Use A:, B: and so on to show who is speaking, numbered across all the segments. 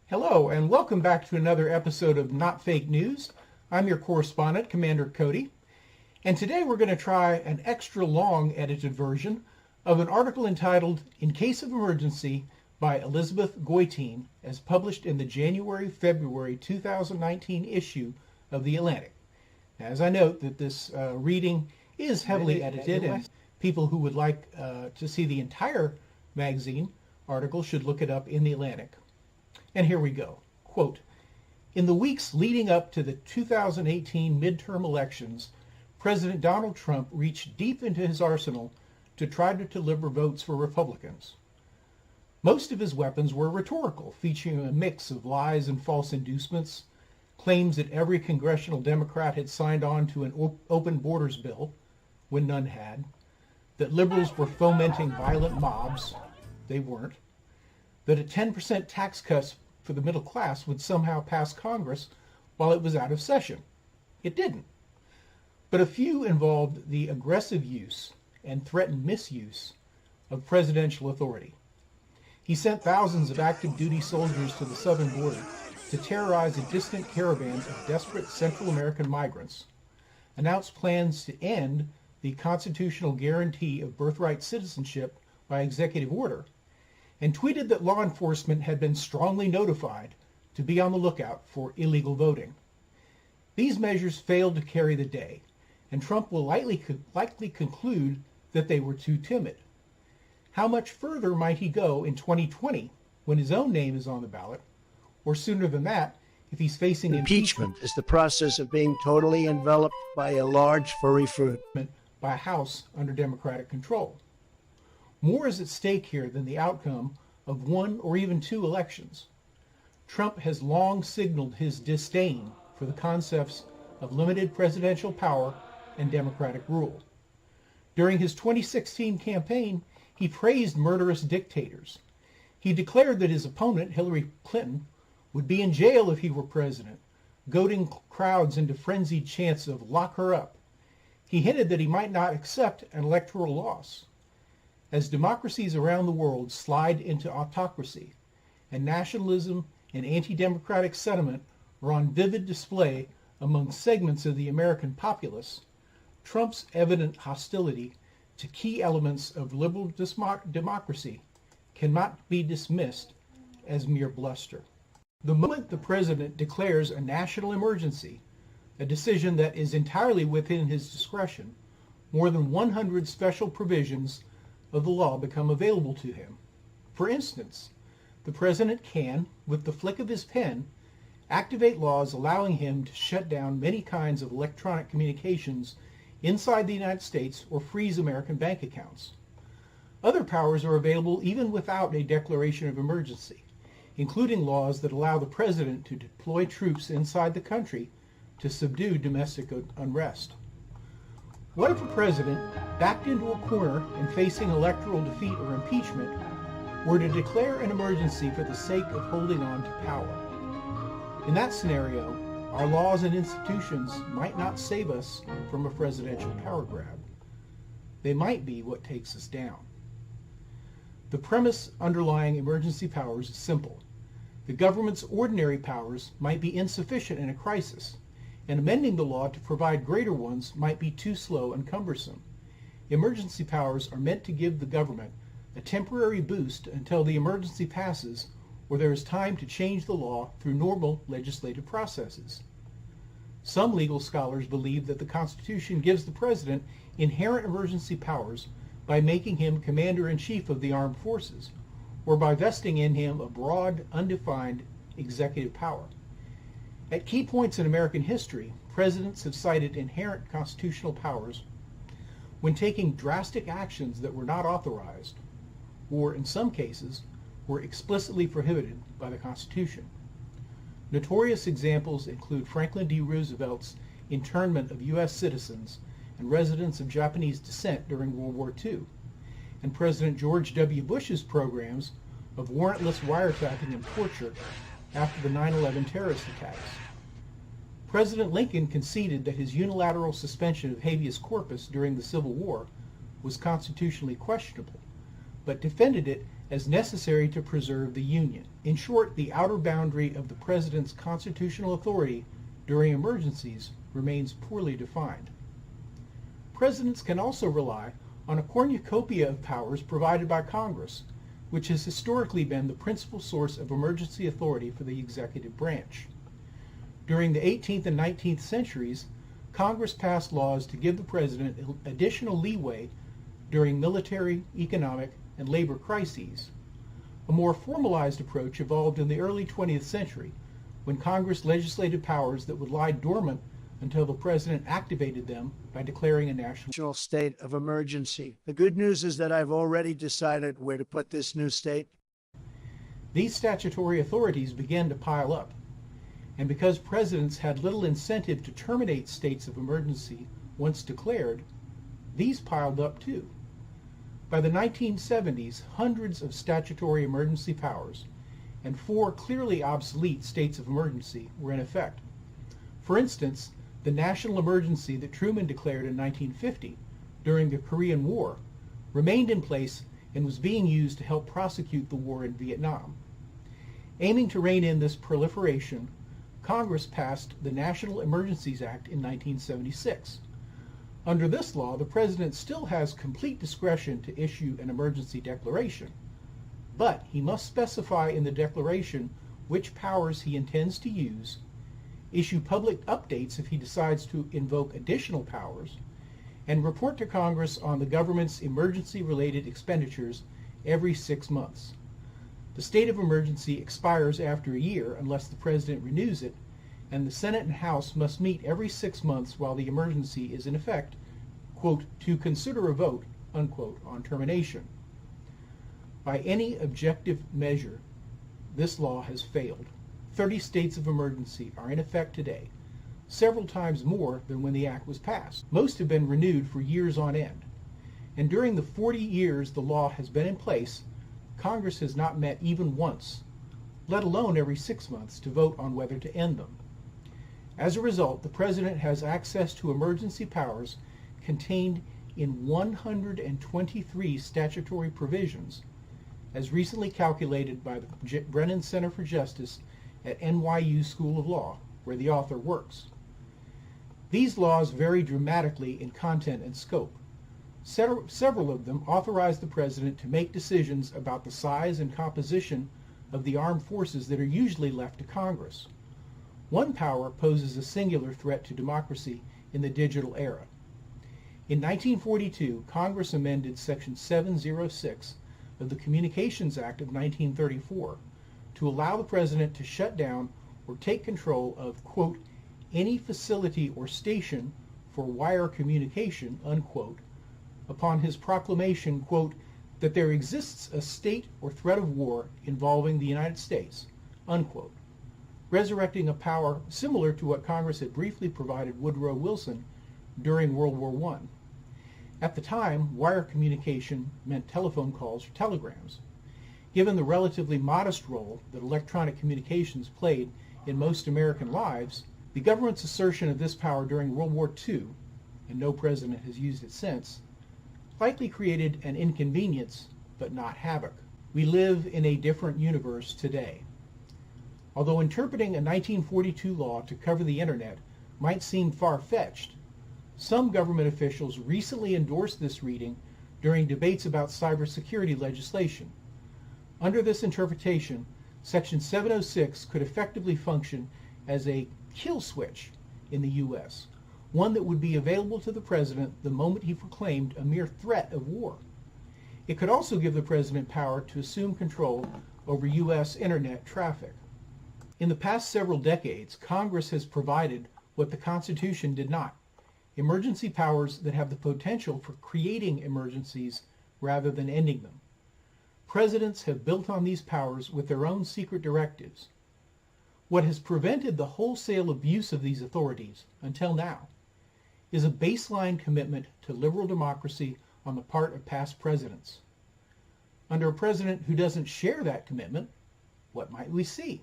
A: Hello, and welcome back to another episode of Not Fake News. I'm your correspondent, Commander Cody, and today we're going to try an extra long edited version of an article entitled In Case of Emergency by Elizabeth Goitein, as published in the January-February 2019 issue of The Atlantic. Now, as I note that this reading is heavily edited, and people who would like to see the entire magazine article should look it up in The Atlantic. And here we go. Quote, in the weeks leading up to the 2018 midterm elections, President Donald Trump reached deep into his arsenal to try to deliver votes for Republicans. Most of his weapons were rhetorical, featuring a mix of lies and false inducements, claims that every congressional Democrat had signed on to an open borders bill, when none had, that liberals were fomenting violent mobs, they weren't, that a 10% tax cut for the middle class would somehow pass Congress while it was out of session. It didn't. But a few involved the aggressive use and threatened misuse of presidential authority. He sent thousands of active duty soldiers to the southern border to terrorize a distant caravan of desperate Central American migrants, announced plans to end the constitutional guarantee of birthright citizenship by executive order, and tweeted that law enforcement had been strongly notified to be on the lookout for illegal voting. These measures failed to carry the day, and Trump will likely conclude that they were too timid. How much further might he go in 2020 when his own name is on the ballot, or sooner than that if he's facing
B: impeachment is the process of being totally enveloped by a large furry fruit
A: by a House under Democratic control? More is at stake here than the outcome of one or even two elections. Trump has long signaled his disdain for the concepts of limited presidential power and democratic rule. During his 2016 campaign, he praised murderous dictators. He declared that his opponent, Hillary Clinton, would be in jail if he were president, goading crowds into frenzied chants of "lock her up." He hinted that he might not accept an electoral loss. As democracies around the world slide into autocracy, and nationalism and anti-democratic sentiment are on vivid display among segments of the American populace, Trump's evident hostility to key elements of liberal democracy cannot be dismissed as mere bluster. The moment the president declares a national emergency, a decision that is entirely within his discretion, more than 100 special provisions of the law become available to him. For instance, the president can, with the flick of his pen, activate laws allowing him to shut down many kinds of electronic communications inside the United States or freeze American bank accounts. Other powers are available even without a declaration of emergency, including laws that allow the president to deploy troops inside the country to subdue domestic unrest. What if a president, backed into a corner and facing electoral defeat or impeachment, were to declare an emergency for the sake of holding on to power? In that scenario, our laws and institutions might not save us from a presidential power grab. They might be what takes us down. The premise underlying emergency powers is simple. The government's ordinary powers might be insufficient in a crisis, and amending the law to provide greater ones might be too slow and cumbersome. Emergency powers are meant to give the government a temporary boost until the emergency passes or there is time to change the law through normal legislative processes. Some legal scholars believe that the Constitution gives the president inherent emergency powers by making him commander-in-chief of the armed forces, or by vesting in him a broad, undefined executive power. At key points in American history, presidents have cited inherent constitutional powers when taking drastic actions that were not authorized, or in some cases, were explicitly prohibited by the Constitution. Notorious examples include Franklin D. Roosevelt's internment of U.S. citizens and residents of Japanese descent during World War II, and President George W. Bush's programs of warrantless wiretapping and torture after the 9/11 terrorist attacks. President Lincoln conceded that his unilateral suspension of habeas corpus during the Civil War was constitutionally questionable, but defended it as necessary to preserve the Union. In short, the outer boundary of the President's constitutional authority during emergencies remains poorly defined. Presidents can also rely on a cornucopia of powers provided by Congress, which has historically been the principal source of emergency authority for the executive branch. During the 18th and 19th centuries, Congress passed laws to give the President additional leeway during military, economic, and labor crises. A more formalized approach evolved in the early 20th century, when Congress legislated powers that would lie dormant until the President activated them by declaring a national
B: state of emergency. The good news is that I've already decided where to put this new state.
A: These statutory authorities began to pile up, and because presidents had little incentive to terminate states of emergency once declared, these piled up too. By the 1970s, hundreds of statutory emergency powers and 4 clearly obsolete states of emergency were in effect. For instance, the national emergency that Truman declared in 1950 during the Korean War remained in place and was being used to help prosecute the war in Vietnam. Aiming to rein in this proliferation, Congress passed the National Emergencies Act in 1976. Under this law, the President still has complete discretion to issue an emergency declaration, but he must specify in the declaration which powers he intends to use, issue public updates if he decides to invoke additional powers, and report to Congress on the government's emergency-related expenditures every 6 months. The state of emergency expires after a year unless the President renews it, and the Senate and House must meet every 6 months while the emergency is in effect, quote, to consider a vote, unquote, on termination. By any objective measure, this law has failed. 30 states of emergency are in effect today, several times more than when the act was passed. Most have been renewed for years on end. And during the 40 years the law has been in place, Congress has not met even once, let alone every 6 months, to vote on whether to end them. As a result, the President has access to emergency powers contained in 123 statutory provisions, as recently calculated by the Brennan Center for Justice at NYU School of Law, where the author works. These laws vary dramatically in content and scope. Several of them authorize the President to make decisions about the size and composition of the armed forces that are usually left to Congress. One power poses a singular threat to democracy in the digital era. In 1942, Congress amended Section 706 of the Communications Act of 1934 to allow the President to shut down or take control of, quote, any facility or station for wire communication, unquote, upon his proclamation, quote, that there exists a state or threat of war involving the United States, unquote, resurrecting a power similar to what Congress had briefly provided Woodrow Wilson during World War I. At the time, wire communication meant telephone calls or telegrams. Given the relatively modest role that electronic communications played in most American lives, the government's assertion of this power during World War II, and no president has used it since, likely created an inconvenience, but not havoc. We live in a different universe today. Although interpreting a 1942 law to cover the internet might seem far-fetched, some government officials recently endorsed this reading during debates about cybersecurity legislation. Under this interpretation, Section 706 could effectively function as a kill switch in the U.S., one that would be available to the President the moment he proclaimed a mere threat of war. It could also give the President power to assume control over U.S. internet traffic. In the past several decades, Congress has provided what the Constitution did not: emergency powers that have the potential for creating emergencies rather than ending them. Presidents have built on these powers with their own secret directives. What has prevented the wholesale abuse of these authorities until now is a baseline commitment to liberal democracy on the part of past presidents. Under a president who doesn't share that commitment, what might we see?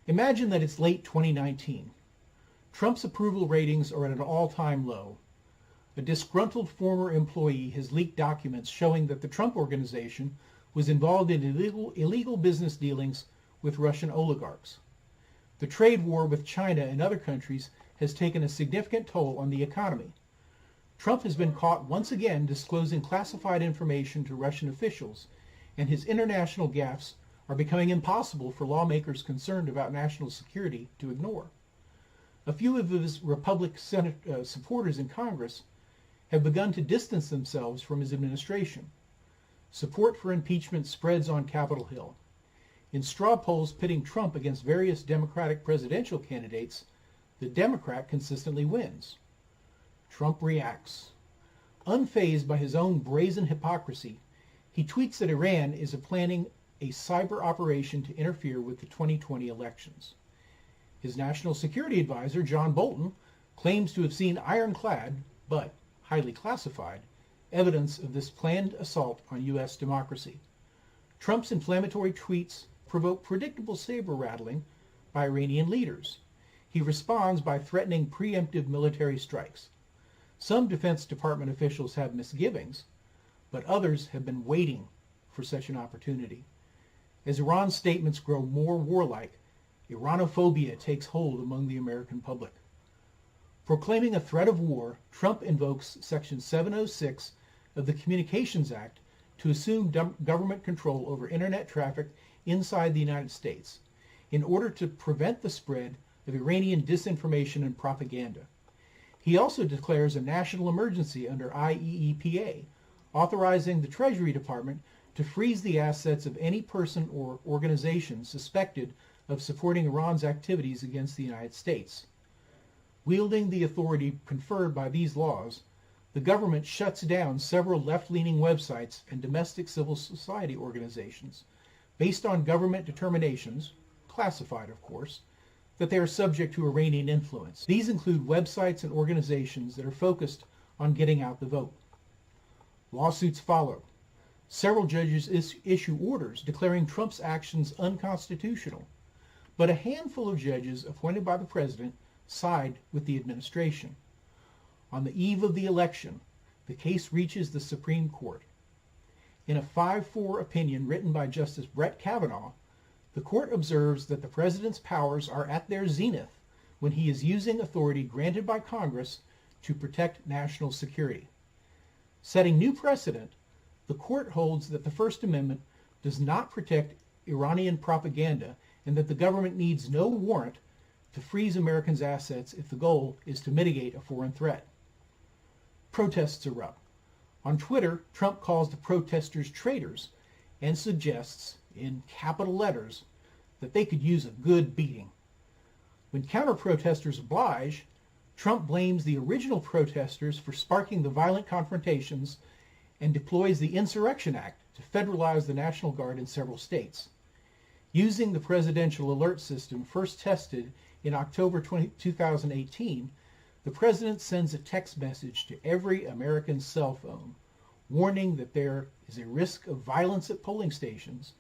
A: Imagine that it's late 2019. Trump's approval ratings are at an all-time low. A disgruntled former employee has leaked documents showing that the Trump Organization was involved in illegal business dealings with Russian oligarchs. The trade war with China and other countries has taken a significant toll on the economy. Trump has been caught once again disclosing classified information to Russian officials, and his international gaffes are becoming impossible for lawmakers concerned about national security to ignore. A few of his Republican supporters in Congress have begun to distance themselves from his administration. Support for impeachment spreads on Capitol Hill. In straw polls pitting Trump against various Democratic presidential candidates, the Democrat consistently wins. Trump reacts. Unfazed by his own brazen hypocrisy, he tweets that Iran is planning a cyber operation to interfere with the 2020 elections. His national security advisor, John Bolton, claims to have seen ironclad, but highly classified, evidence of this planned assault on U.S. democracy. Trump's inflammatory tweets provoke predictable saber rattling by Iranian leaders. He responds by threatening preemptive military strikes. Some Defense Department officials have misgivings, but others have been waiting for such an opportunity. As Iran's statements grow more warlike, Iranophobia takes hold among the American public. Proclaiming a threat of war, Trump invokes Section 706 of the Communications Act to assume government control over internet traffic inside the United States in order to prevent the spread of Iranian disinformation and propaganda. He also declares a national emergency under IEEPA, authorizing the Treasury Department to freeze the assets of any person or organization suspected of supporting Iran's activities against the United States. Wielding the authority conferred by these laws, the government shuts down several left-leaning websites and domestic civil society organizations based on government determinations, classified of course, that they are subject to Iranian influence. These include websites and organizations that are focused on getting out the vote. Lawsuits follow. Several judges issue orders declaring Trump's actions unconstitutional, but a handful of judges appointed by the president side with the administration. On the eve of the election, the case reaches the Supreme Court. In a 5-4 opinion written by Justice Brett Kavanaugh, the court observes that the president's powers are at their zenith when he is using authority granted by Congress to protect national security. Setting new precedent, the court holds that the First Amendment does not protect Iranian propaganda and that the government needs no warrant to freeze Americans' assets if the goal is to mitigate a foreign threat. Protests erupt. On Twitter, Trump calls the protesters traitors and suggests, in capital letters, that they could use a good beating. When counter-protesters oblige, Trump blames the original protesters for sparking the violent confrontations and deploys the Insurrection Act to federalize the National Guard in several states. Using the presidential alert system first tested in October 2018, the president sends a text message to every American cell phone, warning that there is a risk of violence at polling stations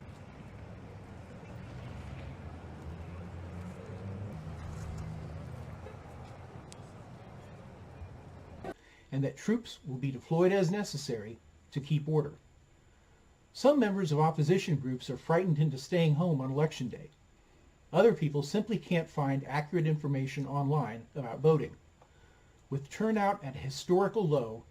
A: and that troops will be deployed as necessary to keep order. Some members of opposition groups are frightened into staying home on Election Day. Other people simply can't find accurate information online about voting. With turnout at a historical low,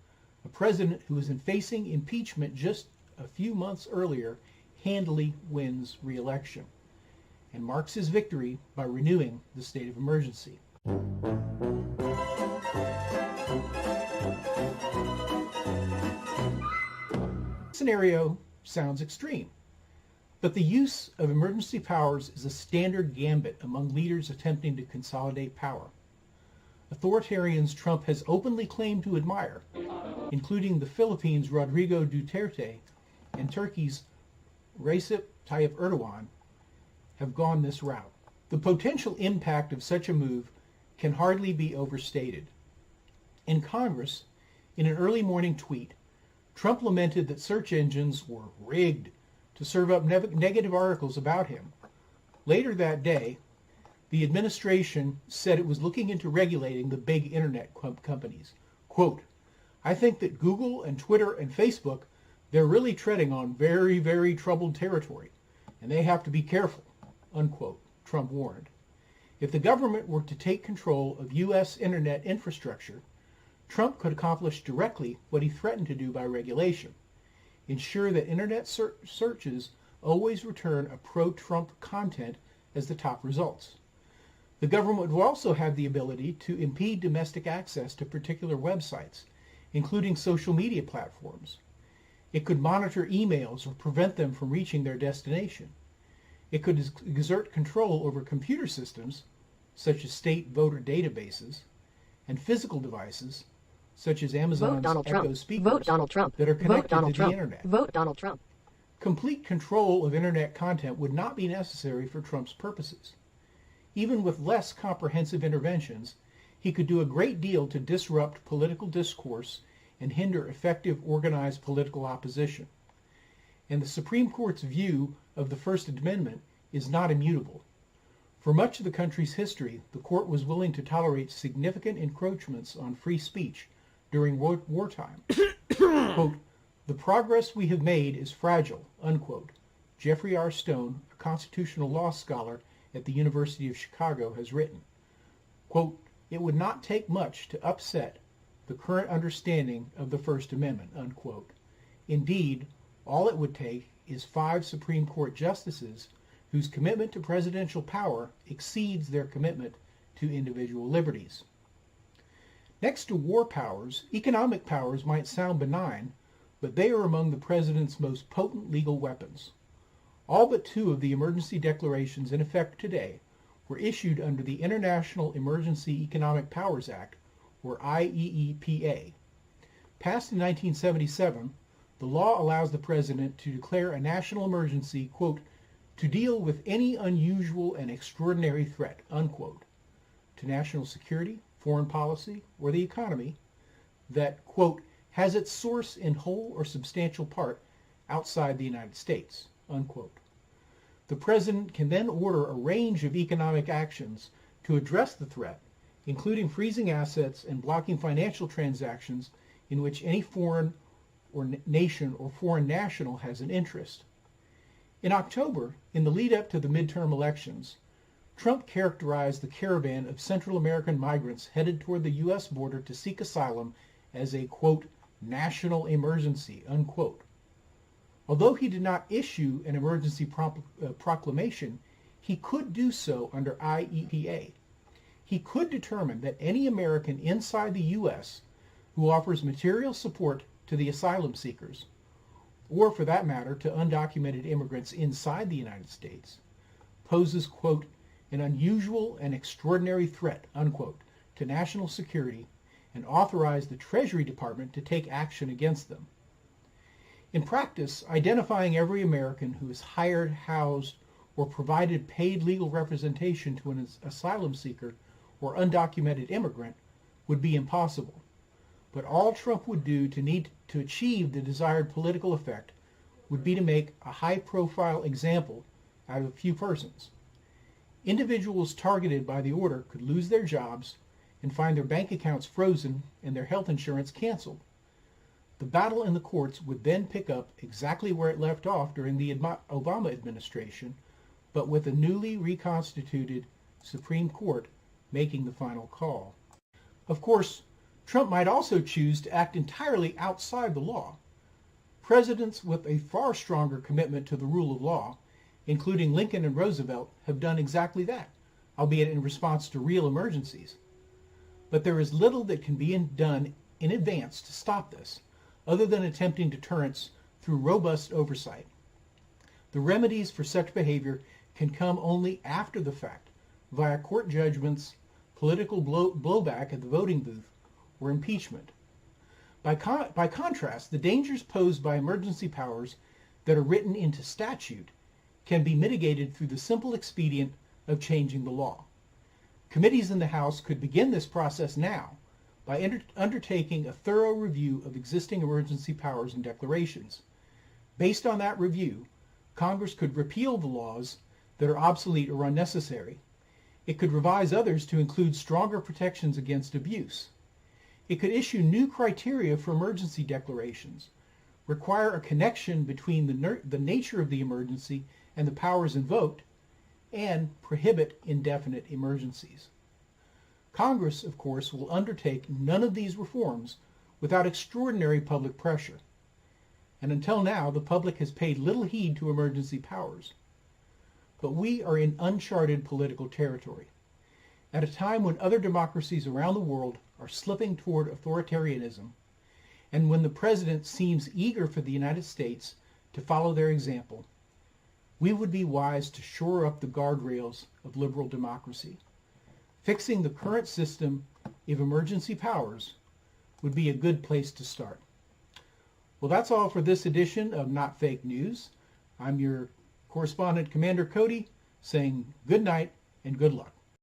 A: a president who was facing impeachment just a few months earlier handily wins re-election and marks his victory by renewing the state of emergency. Scenario sounds extreme, but the use of emergency powers is a standard gambit among leaders attempting to consolidate power. Authoritarians Trump has openly claimed to admire, including the Philippines' Rodrigo Duterte and Turkey's Recep Tayyip Erdogan, have gone this route. The potential impact of such a move can hardly be overstated. In Congress, in an early morning tweet, Trump lamented that search engines were rigged to serve up negative articles about him. Later that day, the administration said it was looking into regulating the big internet companies. Quote, "I think that Google and Twitter and Facebook They're really treading on very, very troubled territory, and they have to be careful, unquote, Trump warned. If the government were to take control of U.S. internet infrastructure, Trump could accomplish directly what he threatened to do by regulation: ensure that internet searches always return a pro-Trump content as the top results. The government would also have the ability to impede domestic access to particular websites, including social media platforms. It could monitor emails or prevent them from reaching their destination. It could exert control over computer systems, such as state voter databases, and physical devices, such as Amazon's Echo speakers that are connected to the internet.
C: Vote Donald Trump.
A: Complete control of internet content would not be necessary for Trump's purposes. Even with less comprehensive interventions, he could do a great deal to disrupt political discourse and hinder effective organized political opposition. And the Supreme Court's view of the First Amendment is not immutable. For much of the country's history, the court was willing to tolerate significant encroachments on free speech during wartime. Quote, "The progress we have made is fragile," unquote. Jeffrey R. Stone, a constitutional law scholar at the University of Chicago, has written. Quote, "It would not take much to upset the current understanding of the First Amendment," unquote. Indeed, all it would take is 5 Supreme Court justices whose commitment to presidential power exceeds their commitment to individual liberties. Next to war powers, economic powers might sound benign, but they are among the president's most potent legal weapons. All but 2 of the emergency declarations in effect today were issued under the International Emergency Economic Powers Act, or IEEPA. Passed in 1977, the law allows the president to declare a national emergency, quote, "to deal with any unusual and extraordinary threat," unquote, to national security, foreign policy, or the economy that, quote, "has its source in whole or substantial part outside the United States," unquote. The president can then order a range of economic actions to address the threat, including freezing assets and blocking financial transactions in which any foreign or nation or foreign national has an interest. In October, in the lead-up to the midterm elections, Trump characterized the caravan of Central American migrants headed toward the U.S. border to seek asylum as a, quote, "national emergency," unquote. Although he did not issue an emergency proclamation, he could do so under IEPA. He could determine that any American inside the U.S. who offers material support to the asylum seekers, or for that matter to undocumented immigrants inside the United States, poses, quote, "an unusual and extraordinary threat," unquote, to national security, and authorize the Treasury Department to take action against them. In practice, identifying every American who is hired, housed, or provided paid legal representation to an asylum seeker or undocumented immigrant would be impossible. But all Trump would do to achieve the desired political effect would be to make a high-profile example out of a few persons. Individuals targeted by the order could lose their jobs and find their bank accounts frozen and their health insurance canceled. The battle in the courts would then pick up exactly where it left off during the Obama administration, but with a newly reconstituted Supreme Court making the final call. Of course, Trump might also choose to act entirely outside the law. Presidents with a far stronger commitment to the rule of law, including Lincoln and Roosevelt, have done exactly that, albeit in response to real emergencies. But there is little that can be done in advance to stop this, other than attempting deterrence through robust oversight. The remedies for such behavior can come only after the fact, via court judgments, political blowback at the voting booth, or impeachment. By contrast, the dangers posed by emergency powers that are written into statute can be mitigated through the simple expedient of changing the law. Committees in the House could begin this process now by undertaking a thorough review of existing emergency powers and declarations. Based on that review, Congress could repeal the laws that are obsolete or unnecessary. It could revise others to include stronger protections against abuse. It could issue new criteria for emergency declarations, require a connection between the nature of the emergency and the powers invoked, and prohibit indefinite emergencies. Congress, of course, will undertake none of these reforms without extraordinary public pressure. And until now, the public has paid little heed to emergency powers. But we are in uncharted political territory. At a time when other democracies around the world are slipping toward authoritarianism, and when the president seems eager for the United States to follow their example, we would be wise to shore up the guardrails of liberal democracy. Fixing the current system of emergency powers would be a good place to start. Well, that's all for this edition of Not Fake News. I'm your correspondent, Commander Cody, saying good night and good luck.